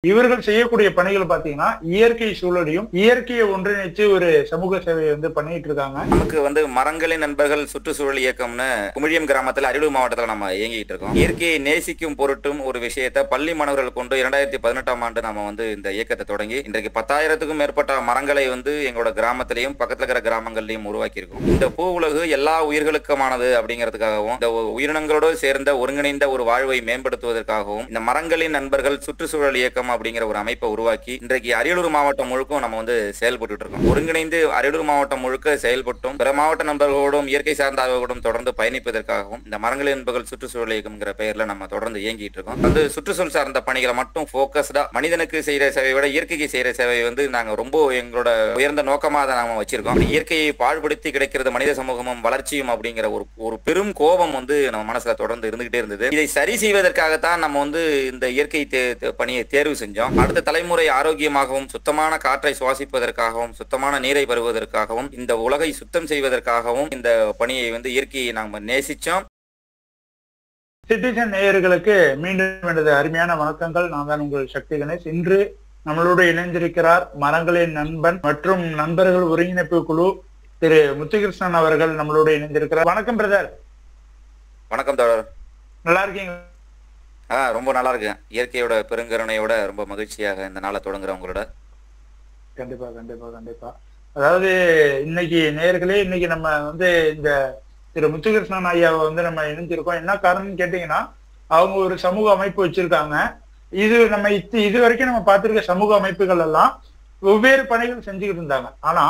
இவர்கள் செய்யக்கூடிய பணிகள் பாத்தீங்கன்னா இயற்கை சூழலையும் இயற்கையை ஒன்றிணைச்சு ஒரு சமூக சேவையை பண்ணிட்டு இருக்காங்க. நமக்கு மரங்களின் நண்பர்கள் சுற்றுச்சூழல் இயக்கம்னு குமிழியம் கிராமத்துல அரியலூர் மாவட்டத்துல நம்ம இயங்கிட்டு இருக்கோம். இயற்கையை நேசிக்கும் பொருட்டும் ஒரு விஷயத்தை பள்ளி மாணவர்கள் கொண்டு 2018ஆம் ஆண்டு நம்ம இந்த இயக்கத்தை தொடங்கி இன்றைக்கு 10,000க்கும் மேற்பட்ட மரங்களை எங்களோட கிராமத்திலையும் பக்கத்துல இருக்கிற கிராமங்கள்லயும் உருவாக்கி இருக்கோம். இந்த பூ உலகு எல்லா உயிர்களுக்குமானது அப்படிங்கிறதுக்காகவும் இந்த உயிரினங்களோடு சேர்ந்த ஒருங்கிணைந்த ஒரு வாழ்வை மேம்படுத்துவதற்காகவும் இந்த மரங்களின் நண்பர்கள் சுற்றுச்சூழல் இயக்கம் அப்படிங்கிற ஒரு அமைப்பை உருவாக்கி இன்றைக்கு அரியலூர் மாவட்டம் முழுக்கும் நம்ம செயல்பட்டு இருக்கோம். ஒருங்கிணைந்து அரியலூர் மாவட்டம் முழுக்க செயல்பட்டும் பிற மாவட்ட நண்பர்களோடும் இயற்கை சார்ந்த ஆய்வுகளோடும் தொடர்ந்து பயணிப்பதற்காகவும் இந்த மரங்களின் நண்பர்கள் சுற்றுச்சூழல் இயக்கம்ங்கிற பெயர்ல நம்ம தொடர்ந்து இயங்கிட்டு இருக்கோம். சுற்றுச்சூழல் சார்ந்த பணிகளை மட்டும் போக்கஸ்டா மனிதனுக்கு செய்யற சேவை விட இயற்கைக்கு செய்யற சேவை நாங்க ரொம்ப எங்களோட உயர்ந்த நோக்கமா அதை நாம வச்சிருக்கோம். இயற்கையை பாழ்படுத்தி கிடைக்கிறது மனித சமூகமும் வளர்ச்சியும் அப்படிங்கிற ஒரு பெரும் கோபம் நம்ம மனசுல தொடர்ந்து இருந்துகிட்டே இருந்தது. இதை சரி செய்வதற்காகத்தான் நம்ம இந்த இயற்கை பணியை தேர்வு செஞ்சோம். அடுத்த தலைமுறை ஆரோக்கியமாகவும் சுத்தமான காற்றை சுவாசிப்பதற்காகவும் சுத்தமான நீரை பெறுவதற்காகவும் இந்த உலகை சுத்தம் செய்வதற்காகவும் இந்த பணியை இயற்கையை நாம நேசிச்சோம். சிட்டிசன் நேயர்களுக்கு மீண்டும் எனது அருமையான வணக்கங்கள். நான் தான் உங்கள் சக்தி கணேஷ். இன்று நம்மளோட இணைந்திருக்கிறார் மரங்களின் நண்பன் மற்றும் நண்பர்கள் ஒருங்கிணைப்பு குழு திரு முத்துகிருஷ்ணன் அவர்கள் நம்மளோட இணைந்திருக்கிறார். வணக்கம் பிரதர். வணக்கம் தோழர். நல்லா இருக்கீங்க? ரொம்ப நல்லா இருக்கேன். இயற்கையோட பெருங்கருணையோட ரொம்ப மகிழ்ச்சியாக இந்த நாளை தொடங்குறவங்களோட. கண்டிப்பா கண்டிப்பா கண்டிப்பா. அதாவது இன்னைக்கு நேயர்களே, இன்னைக்கு நம்ம இந்த திரு முத்துகிருஷ்ணன் ஐயாவை நம்ம இணைஞ்சிருக்கோம். என்ன காரணம்னு கேட்டீங்கன்னா, அவங்க ஒரு சமூக அமைப்பு வச்சிருக்காங்க. இது நம்ம இது வரைக்கும் நம்ம பார்த்திருக்க சமூக அமைப்புகள் எல்லாம் வெவ்வேறு பணிகள் செஞ்சுக்கிட்டு இருந்தாங்க. ஆனா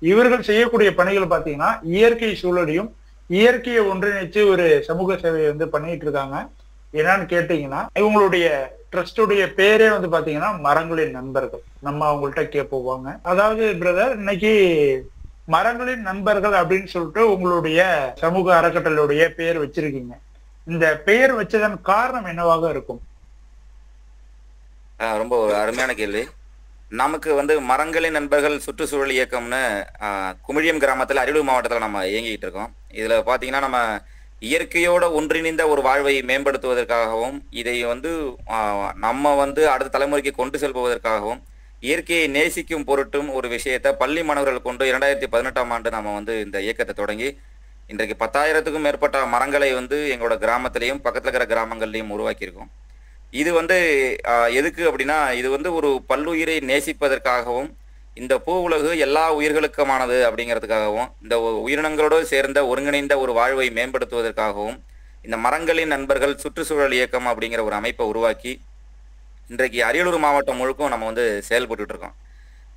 இவர்கள் செய்யக்கூடிய பணிகள் பாத்தீங்கன்னா இயற்கை சூழலையும் இயற்கையை ஒன்றிணைச்சு ஒரு சமூக சேவையை பண்ணிட்டு இருக்காங்க. என்னன்னு கேட்டீங்கன்னா, இவங்களுடைய ட்ரஸ்டுடைய பேரே பாத்தீங்கன்னா மரங்களின் நண்பர்கள். நம்ம அவங்கள்ட்ட கேட்போவாங்க. அதாவது பிரதர், இன்னைக்கு மரங்களின் நண்பர்கள் அப்படின்னு சொல்லிட்டு உங்களுடைய சமூக அறக்கட்டளையுடைய பெயர் வச்சிருக்கீங்க. இந்த பெயர் வச்சதன் காரணம் என்னவாக இருக்கும்? ரொம்ப ஒரு அருமையான கேள்வி. நமக்கு மரங்களின் நண்பர்கள் சுற்றுச்சூழல் இயக்கம்னு குமிழியம் கிராமத்துல அரியலூர் மாவட்டத்துல நம்ம இயங்கிட்டு இருக்கோம். இதுல பாத்தீங்கன்னா நம்ம இயற்கையோட ஒன்றிணைந்த ஒரு வாழ்வை மேம்படுத்துவதற்காகவும் இதை நம்ம அடுத்த தலைமுறைக்கு கொண்டு செல்வதற்காகவும் இயற்கையை நேசிக்கும் பொருட்டும் ஒரு விஷயத்தை பள்ளி மாணவர்கள் கொண்டு 2018ஆம் ஆண்டு நம்ம இந்த இயக்கத்தை தொடங்கி இன்றைக்கு 10,000க்கும் மேற்பட்ட மரங்களை எங்களோட கிராமத்திலையும் பக்கத்துல இருக்கிற கிராமங்கள்லையும் உருவாக்கியிருக்கோம். இது எதுக்கு அப்படின்னா, இது ஒரு பல்லுயிரை நேசிப்பதற்காகவும் இந்த பூ உலகு எல்லா உயிர்களுக்குமானது அப்படிங்கிறதுக்காகவும் இந்த உயிரினங்களோடு சேர்ந்த ஒருங்கிணைந்த ஒரு வாழ்வை மேம்படுத்துவதற்காகவும் இந்த மரங்களின் நண்பர்கள் சுற்றுச்சூழல் இயக்கம் அப்படிங்கிற ஒரு அமைப்பை உருவாக்கி இன்றைக்கு அரியலூர் மாவட்டம் முழுக்கும் நம்ம செயல்பட்டு இருக்கோம்.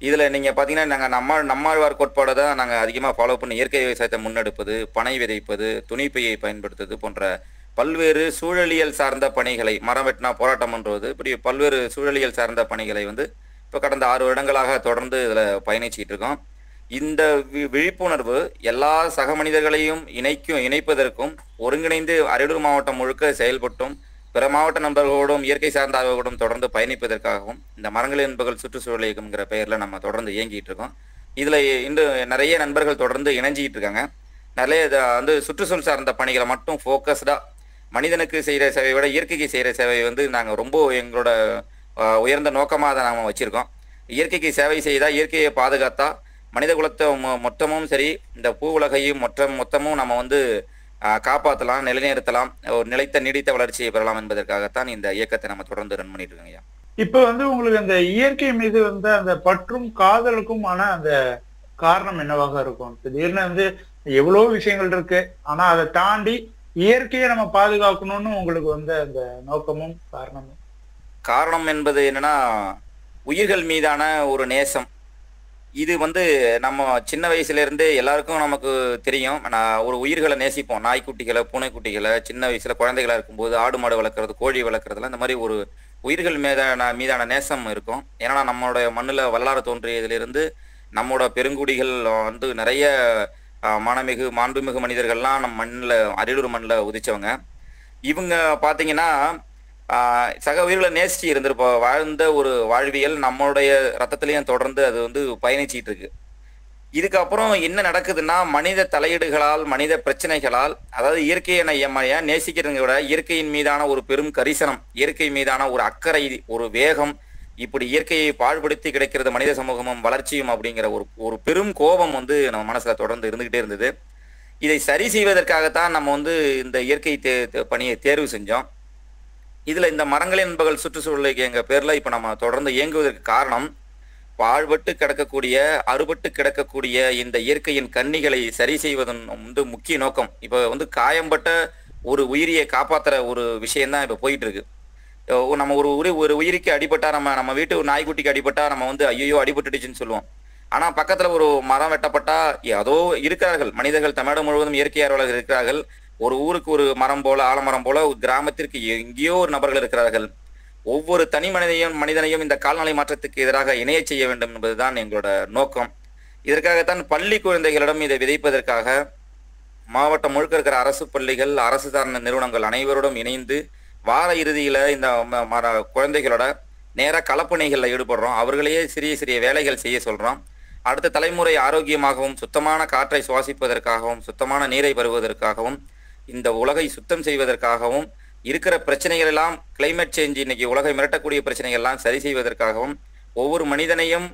இதுல நீங்க பாத்தீங்கன்னா, நாங்கள் நம்மாழ்வார் கோட்பாடை தான் நாங்கள் அதிகமாக ஃபாலோ பண்ணி இயற்கை விவசாயத்தை முன்னெடுப்பது, பனை விதைப்பது, துணிப்பையை பயன்படுத்துவது போன்ற பல்வேறு சூழலியல் சார்ந்த பணிகளை, மரம் வெட்டினா போராட்டம் பண்றது, இப்படி பல்வேறு சூழலியல் சார்ந்த பணிகளை இப்போ கடந்த 6 வருடங்களாக தொடர்ந்து இதில் பயணிச்சுட்டு இருக்கோம். இந்த விழிப்புணர்வு எல்லா சக மனிதர்களையும் இணைப்பதற்கும் ஒருங்கிணைந்து அரியலூர் மாவட்டம் முழுக்க செயல்பட்டும் பிற மாவட்ட நண்பர்களோடும் இயற்கை சார்ந்த ஆய்வுகளோடும் தொடர்ந்து பயணிப்பதற்காகவும் இந்த மரங்களின் நண்பர்கள் சுற்றுச்சூழல் இயக்கம்ங்கிற பெயரில் நம்ம தொடர்ந்து இயங்கிட்டு இருக்கோம். இதில் இன்று நிறைய நண்பர்கள் தொடர்ந்து இணைஞ்சிக்கிட்டு இருக்காங்க. நிறைய சுற்றுச்சூழல் சார்ந்த பணிகளை மட்டும் ஃபோக்கஸ்டாக மனிதனுக்கு செய்கிற சேவை விட இயற்கைக்கு செய்கிற சேவை நாங்கள் ரொம்ப எங்களோட உயர்ந்த நோக்கமாக அதை நாம் வச்சிருக்கோம். இயற்கைக்கு சேவை செய்தால், இயற்கையை பாதுகாத்தா மனித குலத்தை மொத்தமும் சரி இந்த பூ உலகையும் மொத்தமும் நம்ம காப்பாற்றலாம், நிலைநிறுத்தலாம், ஒரு நிலைத்த நீடித்த வளர்ச்சியை பெறலாம் என்பதற்காகத்தான் இந்த இயக்கத்தை நம்ம தொடர்ந்து ரன் பண்ணிட்டு இருக்கோங்க. இப்போ உங்களுக்கு அந்த இயற்கை மீது அந்த பற்றும் காதலுக்கும் அந்த காரணம் என்னவாக இருக்கும்? திடீர்னு எவ்வளவு விஷயங்கள் இருக்கு, ஆனா அதை தாண்டி இயற்கையை நம்ம பாதுகாக்கணும்னு உங்களுக்கு அந்த நோக்கமும் காரணமும்? காரணம் என்பது என்னன்னா, உயிர்கள் மீதான ஒரு நேசம். இது நம்ம சின்ன வயசுலேருந்தே எல்லாருக்கும் நமக்கு தெரியும். நான் ஒரு உயிர்களை நேசிப்போம். நாய்க்குட்டிகளை, பூனைக்குட்டிகளை, சின்ன வயசுல குழந்தைகளா இருக்கும்போது ஆடு மாடு வளர்க்குறது, கோழி வளர்க்குறதுலாம் இந்த மாதிரி ஒரு உயிர்கள் மீதான நேசம் இருக்கும். ஏன்னா நம்மளோட மண்ணில் வரலாறு தோன்றியதிலிருந்து நம்மளோட பெருங்குடிகள் நிறைய மாண்புமிகு மனிதர்கள்லாம் நம்ம மண்ணில், அரியலூர் மண்ணில் உதிச்சவங்க. இவங்க பார்த்தீங்கன்னா சக உயிர்களை நேசிச்சு இருந்திருப்போம். வாழ்ந்த ஒரு வாழ்வியல் நம்மளுடைய ரத்தத்திலையும் தொடர்ந்து அது பயணிச்சிட்டு இருக்கு. இதுக்கப்புறம் என்ன நடக்குதுன்னா, மனித தலையீடுகளால், மனித பிரச்சனைகளால், அதாவது இயற்கையை நேசிக்கிறத விட இயற்கையின் மீதான ஒரு பெரும் கரிசனம், இயற்கை மீதான ஒரு அக்கறை, ஒரு வேகம், இப்படி இயற்கையை பாழ்படுத்தி கிடைக்கிறது மனித சமூகமும் வளர்ச்சியும் அப்படிங்கிற ஒரு ஒரு பெரும் கோபம் வந்து நம்ம மனசுல தொடர்ந்து இருந்துகிட்டே இருந்தது. இதை சரி செய்வதற்காகத்தான் நம்ம வந்து இந்த இயற்கை பணியை தேர்வு செஞ்சோம். இதுல இந்த மரங்களின் நண்பர்கள் சுற்றுச்சூழல் எங்க பேர்ல இப்ப நம்ம தொடர்ந்து இயங்குவதற்கு காரணம், பாழ்பட்டு கிடக்கக்கூடிய அறுபட்டு கிடக்கக்கூடிய இந்த இயற்கையின் கன்னிகளை சரி செய்வதன் வந்து முக்கிய நோக்கம். இப்ப வந்து காயம்பட்ட ஒரு உயிரியை காப்பாத்துற ஒரு விஷயம்தான் இப்ப போயிட்டு இருக்கு. நம்ம ஒரு உயிருக்கு அடிபட்டா, நம்ம வீட்டு நாய்க்குட்டிக்கு அடிபட்டா நம்ம வந்து ஐயோ அடிபட்டுடுச்சுன்னு சொல்லுவோம். ஆனா பக்கத்துல ஒரு மரம் வெட்டப்பட்டா ஏதோ இருக்கிறார்கள் மனிதர்கள், தமிழகம் முழுவதும் இயற்கை ஆர்வலர்கள் இருக்கிறார்கள். ஒரு ஊருக்கு ஒரு மரம் போல, ஆலமரம் போல, ஒரு கிராமத்திற்கு எங்கேயோ ஒரு நபர்கள் இருக்கிறார்கள். ஒவ்வொரு தனி மனிதனையும் இந்த கால்நடை மாற்றத்துக்கு எதிராக இணைய செய்ய வேண்டும் என்பதுதான் எங்களோட நோக்கம். இதற்காகத்தான் பள்ளி குழந்தைகளிடம் இதை விதைப்பதற்காக மாவட்டம் முழுக்க இருக்கிற அரசு பள்ளிகள், அரசு சார்ந்த நிறுவனங்கள் அனைவரோடும் இணைந்து வார இறுதியில இந்த குழந்தைகளோட நேர களப்பணிகளில் ஈடுபடுறோம். அவர்களையே சிறிய சிறிய வேலைகள் செய்ய சொல்றோம். அடுத்த தலைமுறை ஆரோக்கியமாகவும் சுத்தமான காற்றை சுவாசிப்பதற்காகவும் சுத்தமான நீரை பெறுவதற்காகவும் இந்த உலகை சுத்தம் செய்வதற்காகவும் இருக்கிற பிரச்சனைகள் எல்லாம், கிளைமேட் சேஞ்ச் இன்னைக்கு உலகை மிரட்டக்கூடிய பிரச்சனைகள் எல்லாம் சரி செய்வதற்காகவும் ஒவ்வொரு மனிதனையும்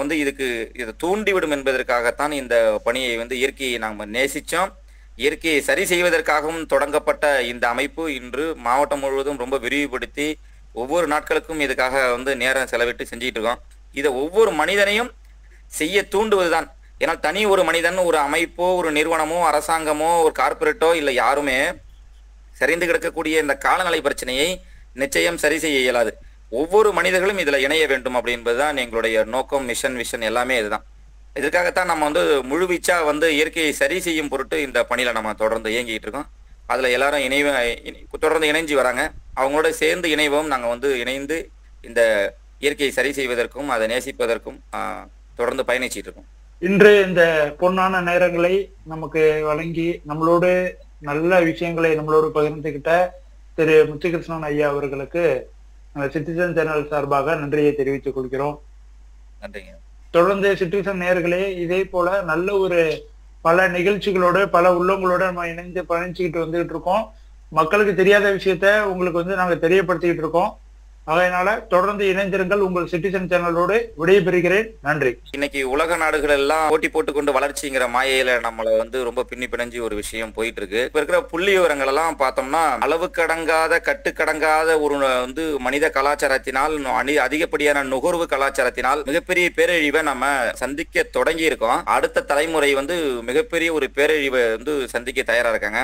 வந்து இதை தூண்டிவிடும் என்பதற்காகத்தான் இந்த பணியை வந்து இயற்கையை நாம் நேசித்தோம். இயற்கையை சரி செய்வதற்காகவும் தொடங்கப்பட்ட இந்த அமைப்பு இன்று மாவட்டம் முழுவதும் ரொம்ப விரிவுபடுத்தி ஒவ்வொரு நாட்களுக்கும் இதுக்காக வந்து நேரம் செலவிட்டு செஞ்சுட்டு இருக்கோம். இதை ஒவ்வொரு மனிதனையும் செய்ய தூண்டுவதுதான். ஏன்னா தனி ஒரு மனிதன், ஒரு அமைப்போ, ஒரு நிறுவனமோ, அரசாங்கமோ, ஒரு கார்பரேட்டோ இல்லை யாருமே சரிந்து கிடக்கக்கூடிய இந்த காலநிலை பிரச்சனையை நிச்சயம் சரி செய்ய இயலாது. ஒவ்வொரு மனிதர்களும் இதுல இணைய வேண்டும் அப்படின்பதுதான் எங்களுடைய நோக்கம், மிஷன், விஷன் எல்லாமே இதுதான். இதற்காகத்தான் நம்ம வந்து முழுவீச்சா வந்து இயற்கையை சரி செய்யும் பொருட்டு இந்த பணியில நம்ம தொடர்ந்து இயங்கிட்டு இருக்கோம். அதுல எல்லாரும் தொடர்ந்து இணைஞ்சு வராங்க. அவங்களோட சேர்ந்து இணைவோம். நாங்க வந்து இணைந்து இந்த இயற்கையை சரி செய்வதற்கும் அதை நேசிப்பதற்கும் தொடர்ந்து பயணிச்சிட்டு இருக்கோம். இன்று இந்த பொன்னான நேரங்களை நமக்கு வழங்கி நம்மளோடு நல்ல விஷயங்களை நம்மளோடு பகிர்ந்துகிட்ட திரு முத்துகிருஷ்ணன் ஐயா அவர்களுக்கு சிட்டிசன் சேனல் சார்பாக நன்றியை தெரிவித்துக் கொள்கிறோம். நன்றிங்க. தொடர்ந்து சிட்டிசன் நேயர்களே இதே போல நல்ல ஒரு பல நிகழ்ச்சிகளோட பல உள்ளங்களோட நம்ம இணைந்து பயணிச்சுக்கிட்டு வந்துகிட்டு இருக்கோம். மக்களுக்கு தெரியாத விஷயத்த உங்களுக்கு வந்து நாங்க தெரியப்படுத்திக்கிட்டு இருக்கோம். அதனால தொடர்ந்து இணைந்திருங்கள். உங்கள் சிட்டிசன் சேனலோடு விடைபெறுகிறேன். நன்றி. இன்னைக்கு உலக நாடுகள் எல்லாம் போட்டி போட்டுக்கொண்டு வளர்ச்சிங்கிற மாயையில நம்மள வந்து ரொம்ப பின்னி பிணைஞ்சு ஒரு விஷயம் போயிட்டு இருக்கு. இப்ப இருக்கிற புள்ளி விவரங்கள் எல்லாம் பார்த்தோம்னா அளவு கடங்காத கட்டுக்கடங்காத ஒரு வந்து மனித கலாச்சாரத்தினால், அதிகப்படியான நுகர்வு கலாச்சாரத்தினால் மிகப்பெரிய பேரழிவை நம்ம சந்திக்க தொடங்கி இருக்கோம். அடுத்த தலைமுறை வந்து மிகப்பெரிய ஒரு பேரழிவை வந்து சந்திக்க தயாரா இருக்காங்க.